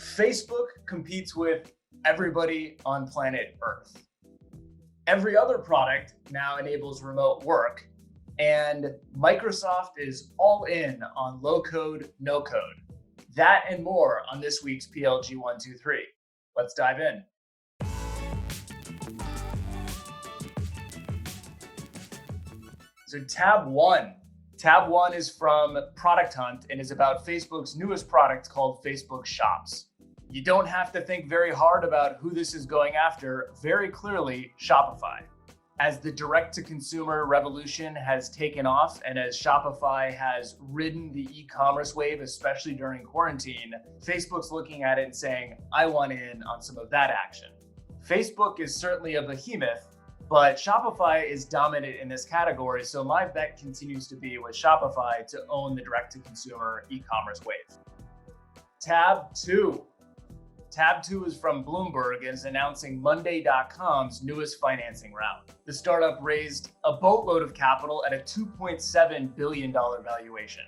Facebook competes with everybody on planet Earth. Every other product now enables remote work, and Microsoft is all in on low code, no code. That and more on this week's PLG123. Let's dive in. So tab one is from Product Hunt and is about Facebook's newest product called Facebook Shops. You don't have to think very hard about who this is going after. Very clearly, Shopify. As the direct-to-consumer revolution has taken off and as Shopify has ridden the e-commerce wave, especially during quarantine, Facebook's looking at it and saying, I want in on some of that action. Facebook is certainly a behemoth, but Shopify is dominant in this category, so my bet continues to be with Shopify to own the direct-to-consumer e-commerce wave. Tab 2 is from Bloomberg and is announcing Mondaycom's newest financing round. The startup raised a boatload of capital at a $2.7 billion valuation.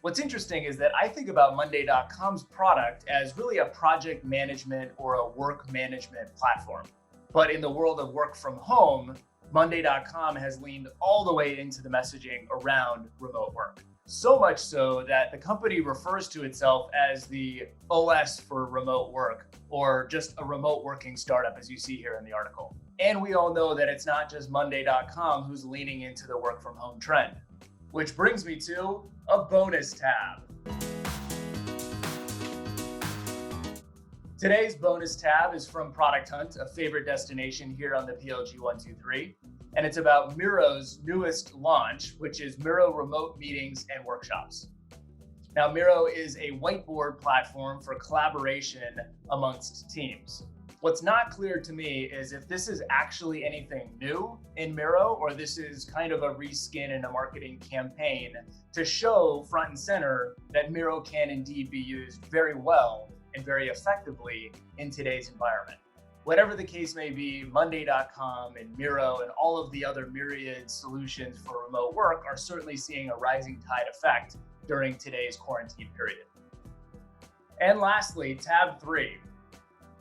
What's interesting is that I think about Mondaycom's product as really a project management or a work management platform. But in the world of work from home, Monday.com has leaned all the way into the messaging around remote work. So much so that the company refers to itself as the OS for remote work, or just a remote working startup, as you see here in the article. And we all know that it's not just Monday.com who's leaning into the work from home trend. Which brings me to a bonus tab. Today's bonus tab is from Product Hunt, a favorite destination here on the PLG123, and it's about Miro's newest launch, which is Miro Remote Meetings and Workshops. Now, Miro is a whiteboard platform for collaboration amongst teams. What's not clear to me is if this is actually anything new in Miro, or this is kind of a reskin and a marketing campaign to show front and center that Miro can indeed be used very well and very effectively in today's environment. Whatever the case may be, Monday.com and Miro and all of the other myriad solutions for remote work are certainly seeing a rising tide effect during today's quarantine period. And lastly, tab 3.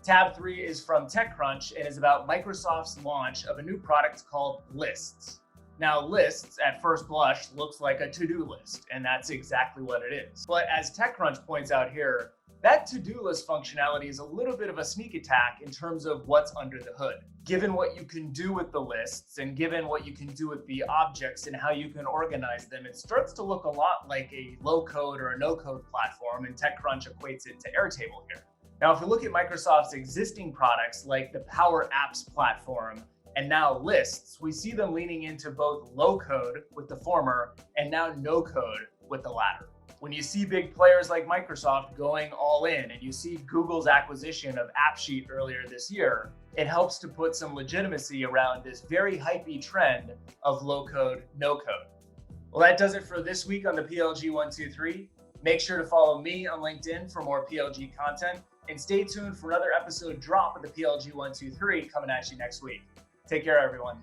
Tab 3 is from TechCrunch and is about Microsoft's launch of a new product called Lists. Now, Lists, at first blush, looks like a to-do list, and that's exactly what it is. But as TechCrunch points out here, that to-do list functionality is a little bit of a sneak attack in terms of what's under the hood. Given what you can do with the lists and given what you can do with the objects and how you can organize them, it starts to look a lot like a low-code or a no-code platform, and TechCrunch equates it to Airtable here. Now, if we look at Microsoft's existing products like the Power Apps platform and now Lists, we see them leaning into both low-code with the former and now no-code with the latter. When you see big players like Microsoft going all in and you see Google's acquisition of AppSheet earlier this year, it helps to put some legitimacy around this very hypey trend of low code, no code. Well, that does it for this week on the PLG123. Make sure to follow me on LinkedIn for more PLG content and stay tuned for another episode drop of the PLG123 coming at you next week. Take care, everyone.